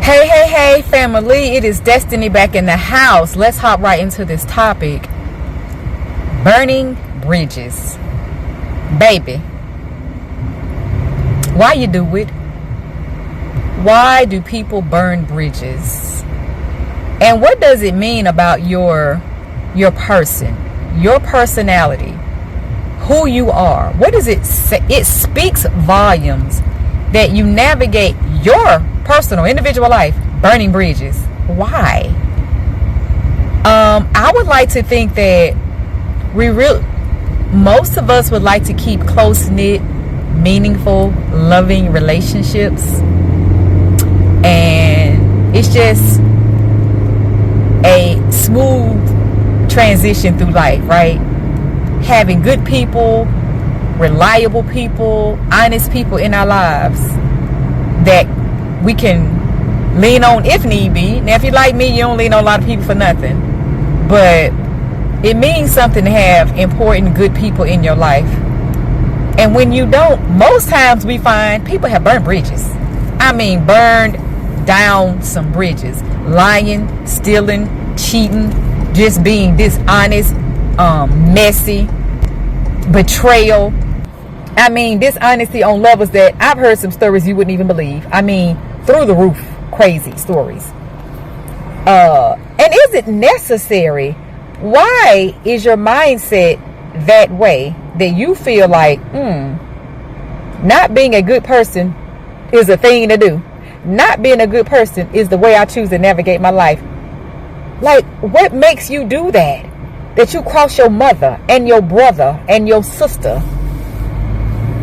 Hey, family. It is Destiny back in the house. Let's hop right into this topic. Burning bridges. Baby, why you do it? Why do people burn bridges? And what does it mean about your person, your personality, who you are? What does it say? It speaks volumes that you navigate your personal, individual life burning bridges. Why? I would like to think that most of us would like to keep close-knit, meaningful, loving relationships. And it's just a smooth transition through life, right? Having good people, reliable people, honest people in our lives that we can lean on if need be. Now, if you're like me, you don't lean on a lot of people for nothing. But it means something to have important, good people in your life. And when you don't, most times we find people have burned bridges. I mean, burned down some bridges. Lying, stealing, cheating, just being dishonest, messy, betrayal. I mean, dishonesty on levels that I've heard some stories you wouldn't even believe. I mean, through the roof, crazy stories. And is it necessary? Why is your mindset that way, that you feel like, not being a good person is a thing to do? Not being a good person is the way I choose to navigate my life. Like, what makes you do that? That you cross your mother and your brother and your sister,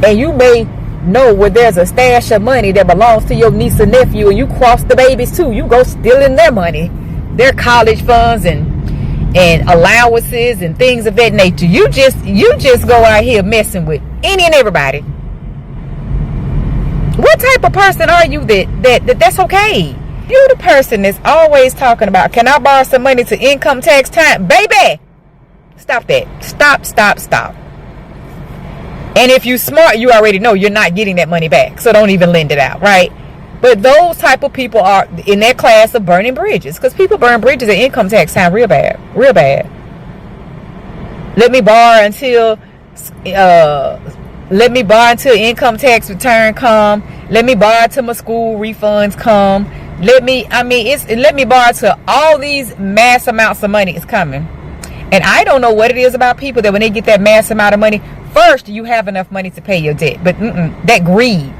and you may know where there's a stash of money that belongs to your niece and nephew, and you cross the babies too. You go stealing their money, their college funds and allowances and things of that nature. You just go out here messing with any and everybody. What type of person are you that's okay? You the person that's always talking about, can I borrow some money to income tax time? Baby, stop that. Stop. And if you smart, you already know you're not getting that money back. So don't even lend it out, right? But those type of people are in that class of burning bridges. Because people burn bridges at income tax time real bad. Let me borrow until income tax return come. Let me borrow till my school refunds come. Let me borrow till all these mass amounts of money is coming. And I don't know what it is about people that when they get that mass amount of money, first you have enough money to pay your debt. But that greed,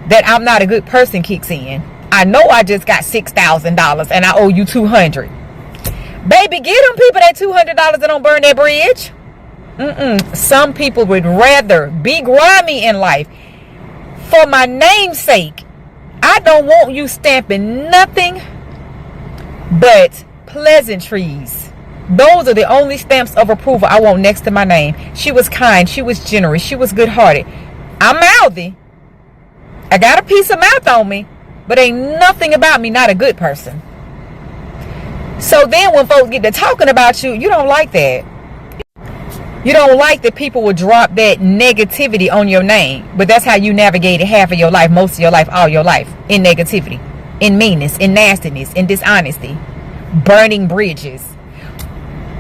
that I'm not a good person kicks in. I know I just got $6,000 and I owe you $200. Baby, get them people that $200 that don't burn that bridge. Some people would rather be grimy in life. For my name's sake, I don't want you stamping nothing but pleasantries. Those are the only stamps of approval I want next to my name. She was kind. She was generous. She was good-hearted. I'm mouthy. I got a piece of mouth on me, but ain't nothing about me not a good person. So then when folks get to talking about you, you don't like that. You don't like that people will drop that negativity on your name. But that's how you navigated half of your life, most of your life, all your life. In negativity, in meanness, in nastiness, in dishonesty. Burning bridges.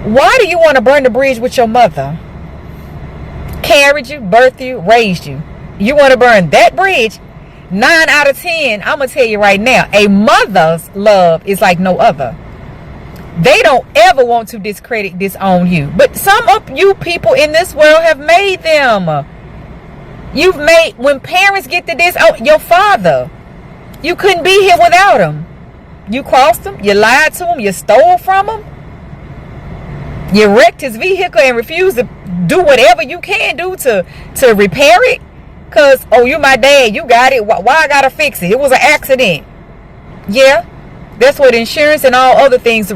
Why do you want to burn the bridge with your mother? Carried you, birthed you, raised you. You want to burn that bridge? 9 out of 10, I'm going to tell you right now, a mother's love is like no other. They don't ever want to discredit, disown you. But some of you people in this world have made them. When parents get to disown your father, you couldn't be here without him. You crossed him, you lied to him, you stole from him. You wrecked his vehicle and refused to do whatever you can do to repair it. Because, you my dad, you got it. Why I got to fix it? It was an accident. Yeah, that's what insurance and all other things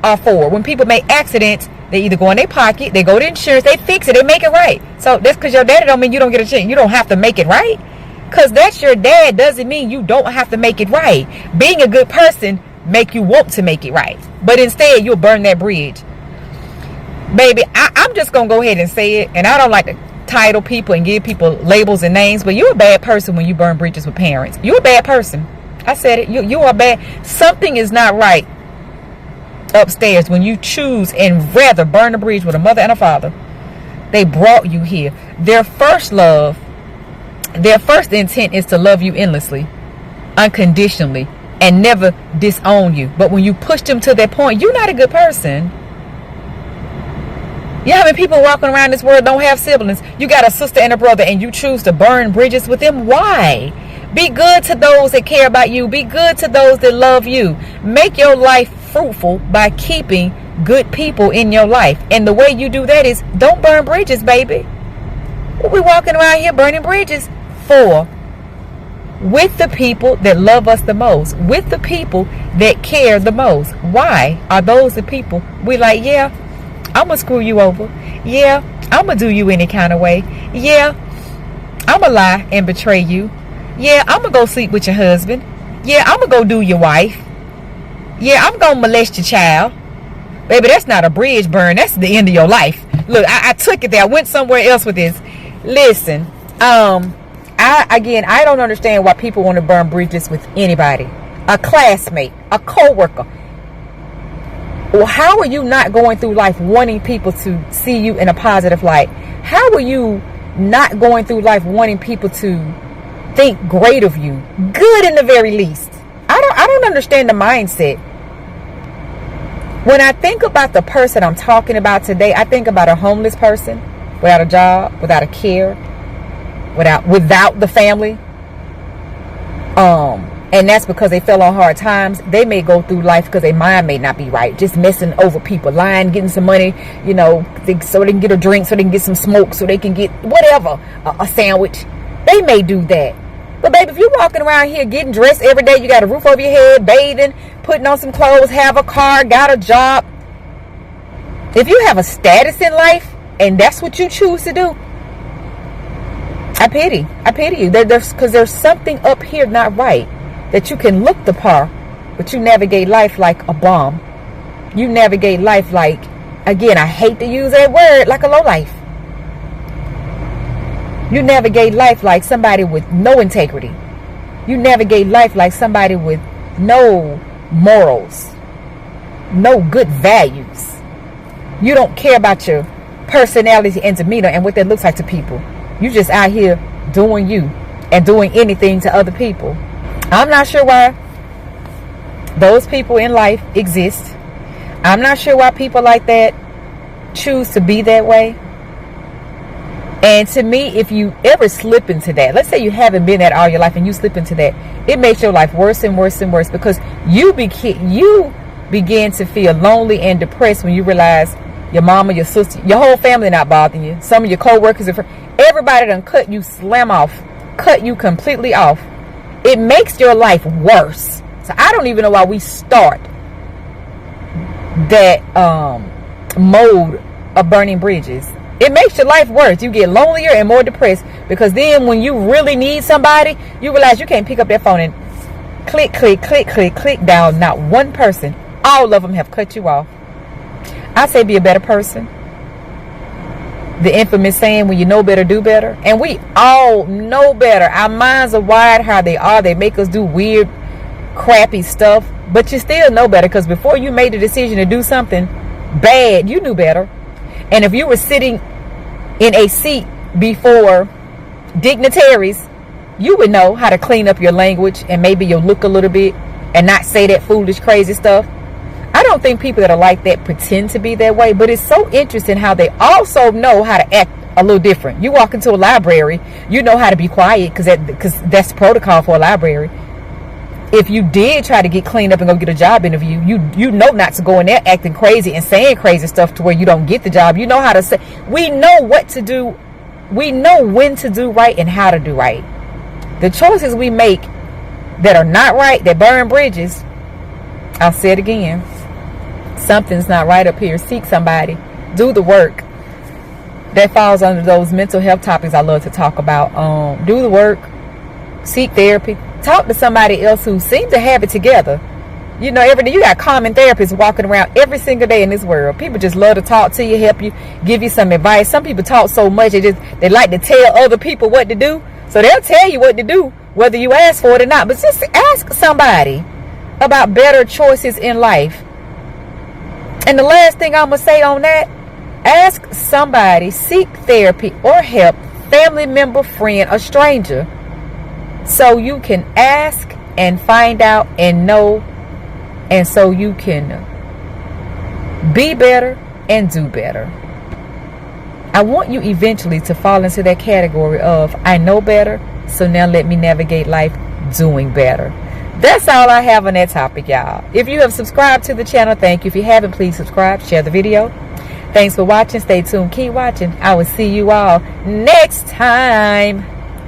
are for. When people make accidents, they either go in their pocket, they go to insurance, they fix it, they make it right. So that's because your daddy don't mean you don't get a chance. You don't have to make it right. Because that's your dad doesn't mean you don't have to make it right. Being a good person make you want to make it right. But instead, you'll burn that bridge. Baby, I'm just going to go ahead and say it. And I don't like to title people and give people labels and names. But you're a bad person when you burn bridges with parents. You're a bad person. I said it. You are bad. Something is not right upstairs when you choose and rather burn a bridge with a mother and a father. They brought you here. Their first love, their first intent is to love you endlessly, unconditionally, and never disown you. But when you push them to that point, you're not a good person. You know how many people walking around this world don't have siblings? You got a sister and a brother and you choose to burn bridges with them? Why? Be good to those that care about you. Be good to those that love you. Make your life fruitful by keeping good people in your life. And the way you do that is don't burn bridges, baby. What we walking around here burning bridges for? With the people that love us the most. With the people that care the most. Why are those the people we like, yeah, I'm going to screw you over. Yeah, I'm going to do you any kind of way. Yeah, I'm going to lie and betray you. Yeah, I'm going to go sleep with your husband. Yeah, I'm going to go do your wife. Yeah, I'm going to molest your child. Baby, that's not a bridge burn. That's the end of your life. Look, I took it there. I went somewhere else with this. Listen, I don't understand why people want to burn bridges with anybody. A classmate, a co-worker. Well, how are you not going through life wanting people to see you in a positive light? How are you not going through life wanting people to think great of you? Good in the very least. I don't understand the mindset. When I think about the person I'm talking about today, I think about a homeless person without a job, without a care, without the family. And that's because they fell on hard times. They may go through life because their mind may not be right. Just messing over people, lying, getting some money, you know, so they can get a drink, so they can get some smoke, so they can get whatever, a sandwich. They may do that. But baby, if you're walking around here getting dressed every day, you got a roof over your head, bathing, putting on some clothes, have a car, got a job. If you have a status in life and that's what you choose to do, I pity you. Because there's something up here not right. That you can look the part, but you navigate life like a bomb. You navigate life like, again, I hate to use that word, like a lowlife. You navigate life like somebody with no integrity. You navigate life like somebody with no morals, no good values. You don't care about your personality and demeanor and what that looks like to people. You just out here doing you and doing anything to other people. I'm not sure why those people in life exist. I'm not sure why people like that choose to be that way. And to me, if you ever slip into that, let's say you haven't been that all your life and you slip into that, it makes your life worse and worse and worse because you begin to feel lonely and depressed when you realize your mama, your sister, your whole family not bothering you. Some of your co-workers, everybody done cut you cut you completely off. It makes your life worse. So I don't even know why we start that mode of burning bridges. It makes your life worse. You get lonelier and more depressed because then when you really need somebody, you realize you can't pick up that phone and click, click, click, click, click down. Not one person. All of them have cut you off. I say be a better person. The infamous saying, when you know better, do better. And we all know better. Our minds are wired how they are. They make us do weird, crappy stuff. But you still know better because before you made the decision to do something bad, you knew better. And if you were sitting in a seat before dignitaries, you would know how to clean up your language and maybe you'll look a little bit and not say that foolish, crazy stuff. I don't think people that are like that pretend to be that way, but it's so interesting how they also know how to act a little different. You walk into a library, you know how to be quiet because that's protocol for a library. If you did try to get cleaned up and go get a job interview, you know not to go in there acting crazy and saying crazy stuff to where you don't get the job. You know how to say, we know what to do. We know when to do right and how to do right. The choices we make that are not right, that burn bridges, I'll say it again. Something's not right up here. Seek somebody. Do the work. That falls under those mental health topics I love to talk about. Do the work. Seek therapy. Talk to somebody else who seems to have it together. You know, every day you got common therapists walking around every single day in this world. People just love to talk to you, help you, give you some advice. Some people talk so much they like to tell other people what to do. So they'll tell you what to do whether you ask for it or not. But just ask somebody about better choices in life. And the last thing I'm going to say on that, ask somebody, seek therapy or help, family member, friend, or stranger, so you can ask and find out and know, and so you can be better and do better. I want you eventually to fall into that category of, I know better, so now let me navigate life doing better. That's all I have on that topic, y'all. If you have subscribed to the channel, thank you. If you haven't, please subscribe, share the video. Thanks for watching. Stay tuned. Keep watching. I will see you all next time.